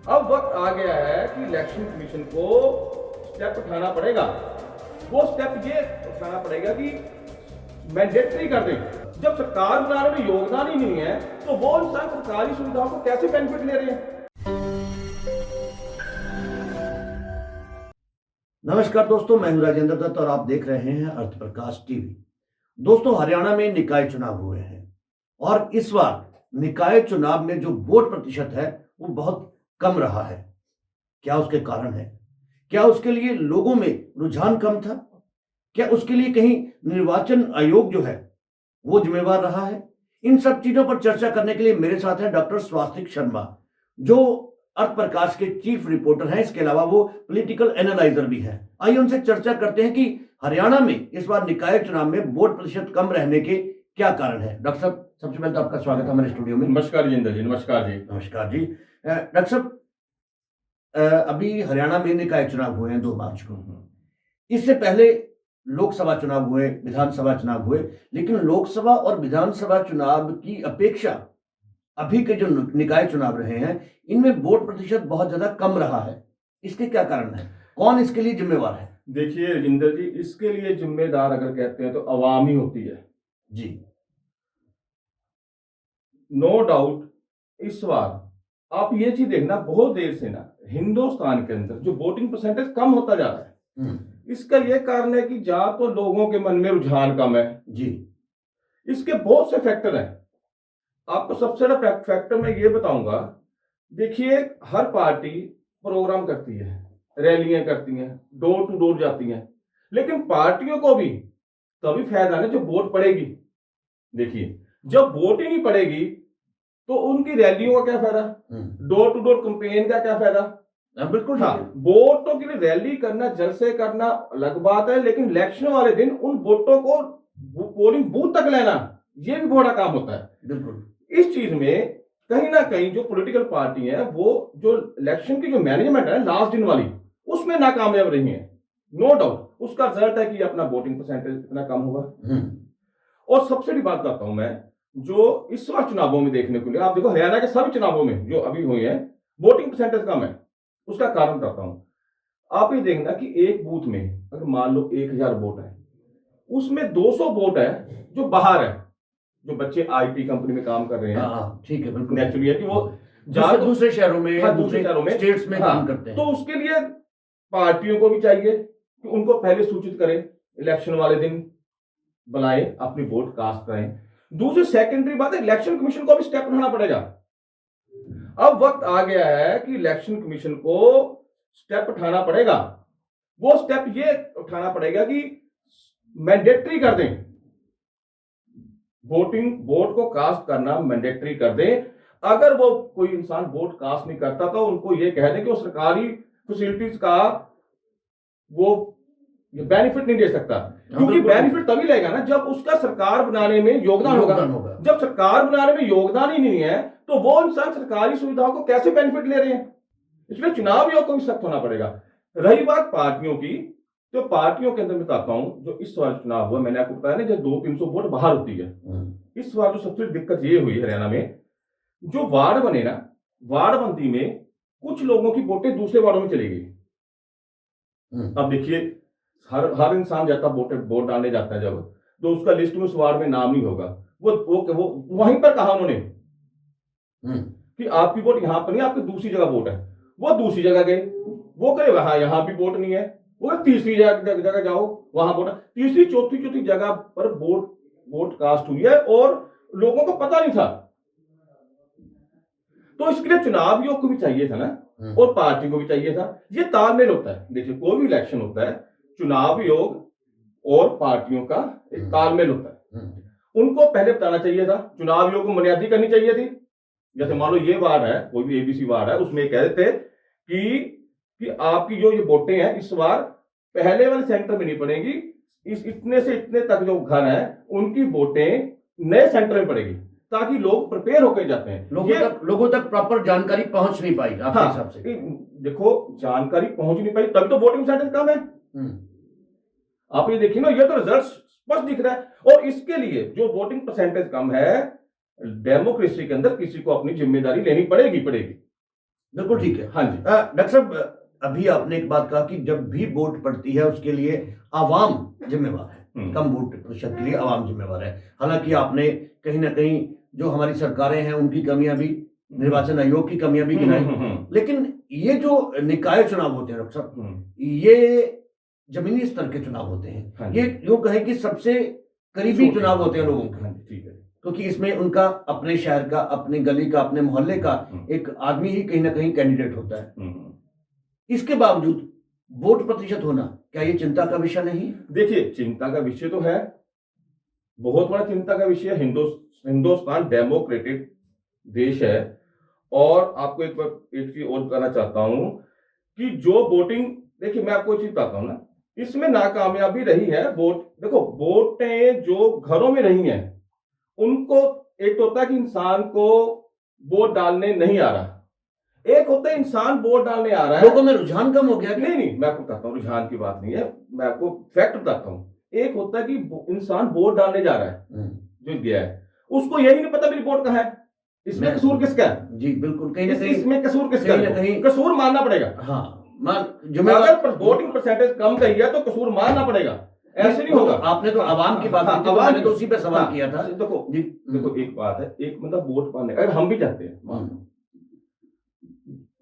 अब वक्त आ गया है कि इलेक्शन कमीशन को स्टेप उठाना पड़ेगा। वो स्टेप ये उठाना पड़ेगा कि मैंडेटरी कर दें। जब सरकार बनाने में योगदान ही नहीं है तो वो इंसान सरकारी सुविधाओं को कैसे बेनिफिट ले रहे हैं। नमस्कार दोस्तों, मैं हूं राजेंद्र दत्त और आप देख रहे हैं अर्थ प्रकाश टीवी। दोस्तों, हरियाणा में निकाय चुनाव हुए हैं और इस बार निकाय चुनाव में जो वोट प्रतिशत है वो बहुत कम रहा है। क्या उसके कारण है? क्या उसके लिए लोगों में रुझान कम था? क्या उसके लिए कहीं निर्वाचन आयोग जो है वो जिम्मेवार रहा है? इन सब चीजों पर चर्चा करने के लिए मेरे साथ हैं डॉक्टर स्वास्तिक शर्मा, जो अर्थ प्रकाश के चीफ रिपोर्टर हैं। इसके अलावा वो पॉलिटिकल एनालाइजर भी हैं। आइए उनसे चर्चा करते हैं कि हरियाणा में इस बार निकाय चुनाव में वोट प्रतिशत कम रहने के क्या कारण है। डॉक्टर साहब, सबसे पहले तो आपका स्वागत है हमारे स्टूडियो में। नमस्कार जिंदर जी। नमस्कार जी। नमस्कार जी। डॉक्टर साहब, अभी हरियाणा में निकाय चुनाव हुए हैं 2 मार्च को। इससे पहले लोकसभा चुनाव हुए, विधानसभा चुनाव हुए, लेकिन लोकसभा और विधानसभा चुनाव की अपेक्षा अभी के जो निकाय चुनाव रहे हैं इनमें वोट प्रतिशत बहुत ज्यादा कम रहा है। इसके क्या कारण है? कौन इसके लिए जिम्मेवार है? देखिए जिंदर जी, इसके लिए जिम्मेदार अगर कहते हैं तो अवाम ही होती है जी। No doubt. इस बार आप ये चीज देखना, बहुत देर से ना हिंदुस्तान के अंदर जो वोटिंग परसेंटेज कम होता जा रहा है, इसका यह कारण है कि या तो लोगों के मन में रुझान कम है जी। इसके बहुत से फैक्टर हैं। आपको सबसे बड़ा फैक्टर मैं ये बताऊंगा। देखिए, हर पार्टी प्रोग्राम करती है, रैलियां करती हैं, डोर टू डोर जाती हैं, लेकिन पार्टियों को भी तभी फायदा है जब वोट पड़ेगी। देखिए, जब वोट ही नहीं पड़ेगी तो उनकी रैलियों का क्या फायदा, डोर टू डोर कैंपेन का क्या फायदा। बिल्कुल। हाँ, वोटों के लिए रैली करना, जलसे करना अलग बात है, लेकिन इलेक्शन वाले दिन उन वोटों को पोलिंग बूथ तक लेना, ये भी बड़ा काम होता है। बिल्कुल। इस चीज में कहीं ना कहीं जो पॉलिटिकल पार्टी है वो जो इलेक्शन की जो मैनेजमेंट है लास्ट दिन वाली, उसमें नाकामयाब रही है। नो डाउट उसका रिजल्ट है कि अपना वोटिंग परसेंटेज इतना कम होगा। और सबसे बड़ी बात बताता हूं मैं, जो इस बार चुनावों में देखने को लिया, आप देखो हरियाणा के सभी चुनावों में जो अभी हुए हैं वोटिंग परसेंटेज कम है। उसका कारण बताता हूं। आप ये देखना कि एक बूथ में अगर मान लो 1000 वोट है, उसमें 200 वोट है जो बाहर है, जो बच्चे आईटी कंपनी में काम कर रहे हैं। ठीक है, बिल्कुल। नेचुरली है कि वो दूसरे शहरों में, हाँ, दूसरे शहरों में स्टेट्स में काम करते हैं। तो उसके लिए पार्टियों को भी चाहिए कि उनको पहले सूचित करें, इलेक्शन वाले दिन बुलाएं, अपनी वोट कास्ट करें। दूसरी सेकेंडरी बात है, इलेक्शन कमीशन को भी स्टेप उठाना पड़ेगा। अब वक्त आ गया है कि इलेक्शन कमीशन को स्टेप उठाना पड़ेगा। वो स्टेप ये उठाना पड़ेगा कि मैंडेटरी कर दें, वोट को कास्ट करना मैंडेटरी कर दें। अगर वो कोई इंसान वोट कास्ट नहीं करता तो उनको ये कह दें कि वो सरकारी फैसिलिटीज का वो बेनिफिट नहीं दे सकता, क्योंकि बेनिफिट तभी लेगा ना जब उसका सरकार बनाने में योगदान होगा। जब सरकार बनाने में योगदान ही नहीं है तो वो इंसान सरकारी सुविधाओं को कैसे बेनिफिट ले रहे हैं। इसलिए चुनाव आयोग को भी सख्त होना पड़ेगा। रही बात पार्टियों की, तो पार्टियों के अंदर बताता हूं, जो इस बार चुनाव हुआ, मैंने आपको बताया ना, जब 200-300 वोट बाहर होती है। इस बार जो सबसे दिक्कत ये हुई हरियाणा में, जो वार्ड बने ना, वार्ड बंदी में कुछ लोगों की वोटें दूसरे वार्डों में चली गई। अब देखिए, हर इंसान जाता वोट डालने जाता है जब, तो उसका लिस्ट में उस वार्ड में नाम नहीं होगा। वो वहीं पर कहा उन्होंने कि आपकी वोट यहां पर नहीं, आपकी दूसरी जगह वोट है। वो दूसरी जगह गए, वो कहे वहां यहां भी वोट नहीं है, वो तीसरी जगह जाओ, वहां वोट, तीसरी चौथी जगह पर वोट कास्ट हुई है और लोगों को पता नहीं था। तो इसके लिए चुनाव आयोग को भी चाहिए था ना, और पार्टी को भी चाहिए था। ये तालमेल होता है। देखिए, कोई भी इलेक्शन होता है, चुनाव आयोग और पार्टियों का एक तालमेल होता है। उनको पहले बताना चाहिए था, चुनाव आयोग को मर्यादा करनी चाहिए थी। जैसे मान लो ये वार्ड है, कोई भी एबीसी वार्ड है, उसमें कह देते कि आपकी जो ये वोटें हैं इस बार पहले वाले सेंटर में नहीं पड़ेगी, इस इतने से इतने तक जो घर है उनकी वोटें नए सेंटर में पड़ेगी, ताकि लोग प्रिपेयर होकर जाते हैं। लोगों तक प्रॉपर जानकारी पहुंच नहीं पाई आपके हिसाब से? देखो, जानकारी पहुंच नहीं पाई तभी तो वोटिंग परसेंटेज कम है। आप ये देखिए ना, ये तो रिजल्ट स्पष्ट दिख रहा है। और इसके लिए जो वोटिंग परसेंटेज कम है, डेमोक्रेसी के अंदर किसी को अपनी जिम्मेदारी लेनी पड़ेगी। बिल्कुल ठीक है। हाँ जी। डॉक्टर साहब, अभी आपने एक बात कहा कि जब भी वोट पड़ती है उसके लिए आवाम जिम्मेवार है, कम वोट प्रतिशत के लिए आवाम जिम्मेवार है। हालांकि आपने कहीं ना कहीं जो हमारी सरकारें हैं उनकी कमियां भी, निर्वाचन आयोग की कमियां भी गिनाई, लेकिन ये जो निकाय चुनाव होते हैं डॉक्टर साहब, ये जमीनी स्तर के चुनाव होते हैं। हाँ ये यूं कहें कि सबसे करीबी छोटे। चुनाव होते हैं लोगों के, हाँ जी, ठीक है। क्योंकि इसमें उनका अपने शहर का, अपने गली का, अपने मोहल्ले का एक आदमी ही कहीं ना कहीं कैंडिडेट होता है। इसके बावजूद वोट प्रतिशत होना क्या ये चिंता का विषय नहीं है? देखिए, चिंता का विषय तो है, बहुत बड़ा चिंता का विषय है। हिंदुस्तान डेमोक्रेटिक देश है। और आपको एक चीज और बताना चाहता हूं कि जो वोटिंग, देखिए मैं आपको एक चीज बताता हूं ना, इसमें नाकामयाबी रही है वोट। देखो, वोटें जो घरों में रही हैं, उनको एक तो होता है कि इंसान को वोट डालने नहीं आ रहा, एक होता है इंसान वोट डालने आ रहा है। लोगों में रुझान कम हो गया क्या? नहीं, मैं आपको बताता हूँ, रुझान की बात नहीं है, मैं आपको फैक्ट बताता हूँ। एक होता है कि इंसान वोट डालने जा रहा है, जो गया है, उसको यही नहीं पता मेरी वोट कहाँ है। इसमें कसूर किसका है? जी बिल्कुल, कहीं ना कहीं इसमें कसूर किसका है? कहीं कसूर मानना पड़ेगा। हाँ, अगर वोटिंग परसेंटेज कम गई है तो कसूर मानना पड़ेगा, ऐसे नहीं होगा। आपने तो आवाम की बात की थी, तो मैंने तो उसी पे सवाल किया था। देखो जी, देखो, एक बात है, एक मतलब वोट पाने, अगर हम भी जाते हैं,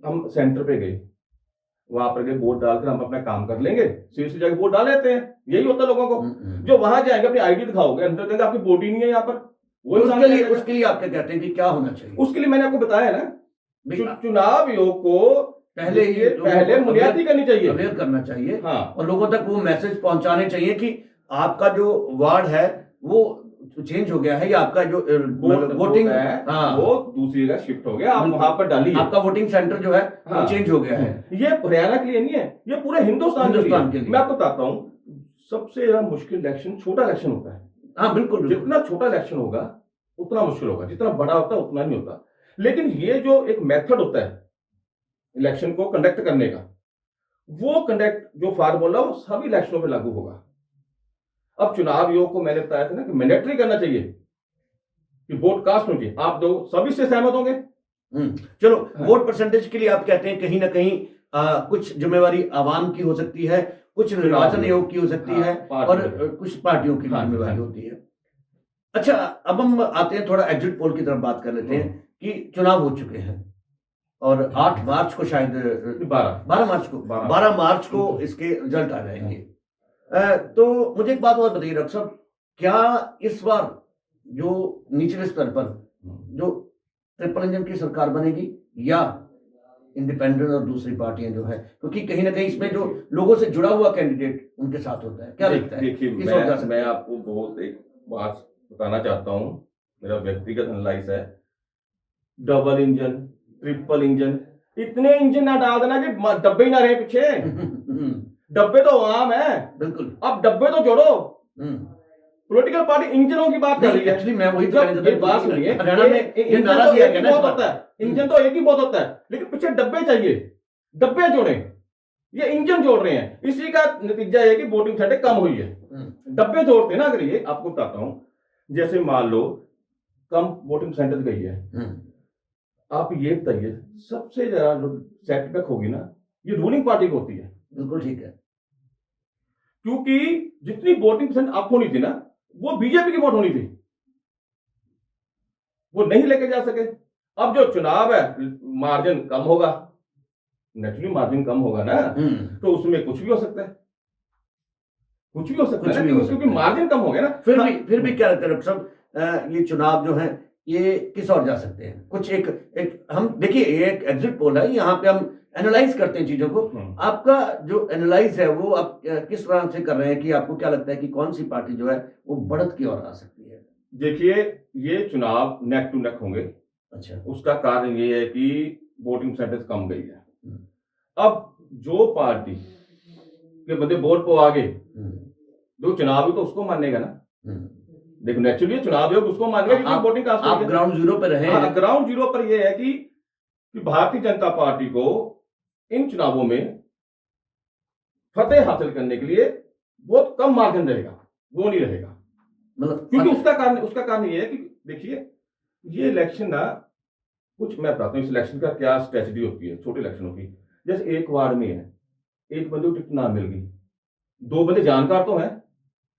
हम सेंटर पे गए, वहां पर गए, वोट डालकर हम अपना काम कर लेंगे, सीधे जाके वोट डाल लेते हैं, यही होता है लोगों को। जो वहां जाएंगे अपनी आईडी दिखाओगे, अंदर जाएंगे, आपकी वोट ही नहीं है यहाँ पर, वो उसके लिए आप क्या कहते हैं कि क्या होना चाहिए? उसके लिए मैंने आपको बताया ना, चुनाव आयोग को पहले मुनियादी करनी चाहिए, अवेयर करना चाहिए। हाँ, और लोगों तक वो मैसेज पहुंचाने चाहिए कि आपका जो वार्ड है वो चेंज हो गया है, या आपका जो वोटिंग है, हाँ, वो दूसरी जगह शिफ्ट हो गया, आप वहां पर डालिए, आपका वोटिंग सेंटर जो है वो चेंज हो गया है। ये हरियाणा के लिए नहीं है, ये पूरे हिंदुस्तान के लिए। मैं आपको बताता हूँ, सबसे ज्यादा मुश्किल इलेक्शन छोटा इलेक्शन होता है। हाँ बिल्कुल, जितना छोटा इलेक्शन होगा उतना मुश्किल होगा, जितना बड़ा होता है उतना नहीं होता। लेकिन ये जो एक मेथड होता है इलेक्शन को कंडक्ट करने का, वो कंडक्ट जो फार्मूला वो सभी इलेक्शनों में लागू होगा। अब चुनाव आयोग को मैंने बताया था ना कि मैंडेटरी करना चाहिए कि वोट कास्ट होनी चाहिए। आप दो सभी से सहमत होंगे? चलो, वोट परसेंटेज के लिए आप कहते हैं कहीं ना कहीं कुछ जिम्मेवारी आवाम की हो सकती है, कुछ निर्वाचन आयोग की हो सकती है, और कुछ पार्टियों की जिम्मेवारी होती है। अच्छा, अब हम आते हैं थोड़ा एग्जिट पोल की तरफ बात कर लेते हैं कि चुनाव हो चुके हैं और 8 मार्च को शायद 12 मार्च को इसके रिजल्ट आ जाएंगे। तो मुझे एक बात और बताइए डॉक्टर साहब, क्या इस बार जो निचले स्तर पर जो ट्रिपल इंजन की सरकार बनेगी या इंडिपेंडेंट और दूसरी पार्टियां जो है, क्योंकि कहीं ना कहीं इसमें जो लोगों से जुड़ा हुआ कैंडिडेट उनके साथ होता है, क्या लगता है? देखिए, मैं आपको बहुत एक बात बताना चाहता हूं, मेरा व्यक्तिगत एनालाइज है। डबल इंजन, ट्रिपल इंजन, इतने इंजन ना डाल देना कि डब्बे ही ना रहे पीछे। डब्बे तो आम है, बिल्कुल, अब डब्बे तो जोड़ो। पॉलिटिकल पार्टी इंजनों की बात कर रही है। एक्चुअली मैं वही बात सुनिए, हरियाणा में इंजन तो एक ही बहुत होता है, इंजन तो एक ही बहुत होता है, लेकिन पीछे डब्बे चाहिए, डब्बे जोड़े, ये इंजन जोड़ रहे हैं। इसी का नतीजा है कि वोटिंग परसेंटेज कम हुई है। डब्बे जोड़ते हैं ना, अगर ये आपको बताता हूं, जैसे मान लो कम वोटिंग परसेंटेज गई है, आप ये बताइए सबसे ज्यादा जो सेटबैक होगी ना, ये रूलिंग पार्टी को होती है। बिल्कुल ठीक है, क्योंकि जितनी वोटिंग परसेंट अप होनी थी ना, वो बीजेपी की वोट होनी थी, वो नहीं लेके जा सके। अब जो चुनाव है, मार्जिन कम होगा, नेचुरली मार्जिन कम होगा ना, तो उसमें कुछ भी हो सकता है, कुछ भी हो सकता है, क्योंकि मार्जिन कम हो गया ना। फिर भी क्या लगता है डॉक्टर साहब, ये चुनाव जो है ये किस ओर जा सकते हैं? कुछ एक हम देखिए, एक एग्जिट पोल है, यहाँ पे हम एनालाइज करते हैं चीजों को। आपका जो एनालाइज है वो आप किस तरह से कर रहे हैं कि आपको क्या लगता है कि कौन सी पार्टी जो है वो बढ़त की ओर आ सकती है? देखिए, ये चुनाव नेक टू नेक होंगे। अच्छा, उसका कारण ये है कि वोटिंग परसेंटेज कम गई है। अब जो पार्टी के बंदे वोट को आगे, जो चुनाव तो उसको मानेगा ना। देखो, नेचुरली चुनाव योग उसको मानेगा कि वोटिंग कास्ट आप ग्राउंड जीरो पर रहे। ग्राउंड जीरो पर यह है कि भारतीय जनता पार्टी को इन चुनावों में फतेह हासिल करने के लिए बहुत कम मार्जिन रहेगा, वो नहीं रहेगा। मतलब क्योंकि उसका कारण ये है कि देखिए, ये इलेक्शन ना कुछ मैं बताता हूँ इस इलेक्शन का क्या स्ट्रेटजी होती है छोटे इलेक्शनों की। जैसे एक वार्ड में है, एक बंदे को टिकट ना मिल गई, 2 बंदे जानकार तो हैं,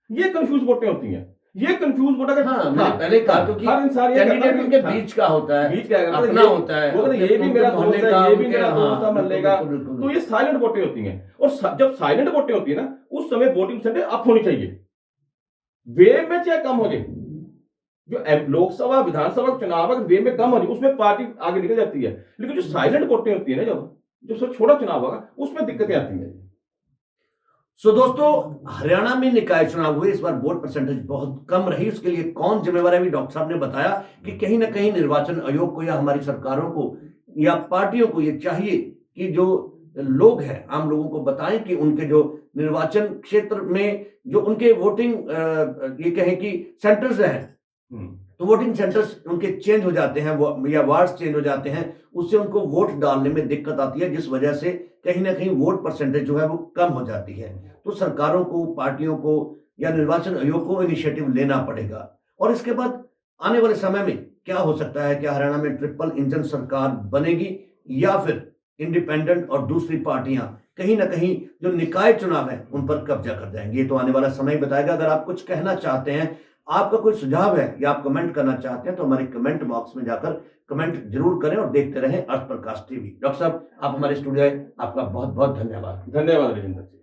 ये कन्फ्यूज़ वोटें होती हैं। ये कन्फ्यूज़ वोट अगर हाँ, मैंने पहले कहा क्योंकि हर इंसान ये कैंडिडेट करता है उनके कि हाँ, बीच का होता है, बीच क्या करता है, अपना ये होता है, वो कहते हैं, ये भी उनके मेरा दोस्त मोहल्ले है, का, ये भी उनके मेरा दोस्त है हाँ, मोहल्ले का। बिल्कुल, बिल्कुल, तो ये साइलेंट वोटें होती हैं और जब साइलेंट वोटें होती है ना, उस समय वोटिंग परसेंटेज अप होनी चाहिए। वे में चाहे कम हो जाए, जो लोकसभा विधानसभा चुनाव अगर वे में कम हो जाए उसमें पार्टी आगे निकल जाती है, लेकिन जो साइलेंट वोटें होती है ना, जो सब छोटा चुनाव होगा उसमें दिक्कतें आती हैं। सो दोस्तों, हरियाणा में निकाय चुनाव हुए, इस बार वोट परसेंटेज बहुत कम रही। उसके लिए कौन जिम्मेवार है, अभी डॉक्टर साहब ने बताया कि कहीं ना कहीं निर्वाचन आयोग को या हमारी सरकारों को या पार्टियों को ये चाहिए कि जो लोग हैं, आम लोगों को बताएं कि उनके जो निर्वाचन क्षेत्र में जो उनके वोटिंग ये कहें कि सेंटर्स हैं, तो वोटिंग सेंटर्स उनके चेंज हो जाते हैं, वो या वार्ड्स चेंज हो जाते हैं, उससे उनको वोट डालने में दिक्कत आती है, जिस वजह से कहीं ना कहीं वोट परसेंटेज जो है वो कम हो जाती है। तो सरकारों को, पार्टियों को या निर्वाचन आयोग को इनिशिएटिव लेना पड़ेगा। और इसके बाद आने वाले समय में क्या हो सकता है, क्या हरियाणा में ट्रिपल इंजन सरकार बनेगी या फिर इंडिपेंडेंट और दूसरी पार्टियां कहीं ना कहीं जो निकाय चुनाव है उन पर कब्जा कर जाएंगे, ये तो आने वाला समय ही बताएगा। अगर आप कुछ कहना चाहते हैं, आपका कोई सुझाव है या आप कमेंट करना चाहते हैं, तो हमारे कमेंट बॉक्स में जाकर कमेंट जरूर करें और देखते रहें अर्थ प्रकाश टीवी। डॉक्टर साहब, आप हमारे स्टूडियो आए, आपका बहुत बहुत धन्यवाद। धन्यवाद राजेंद्र जी।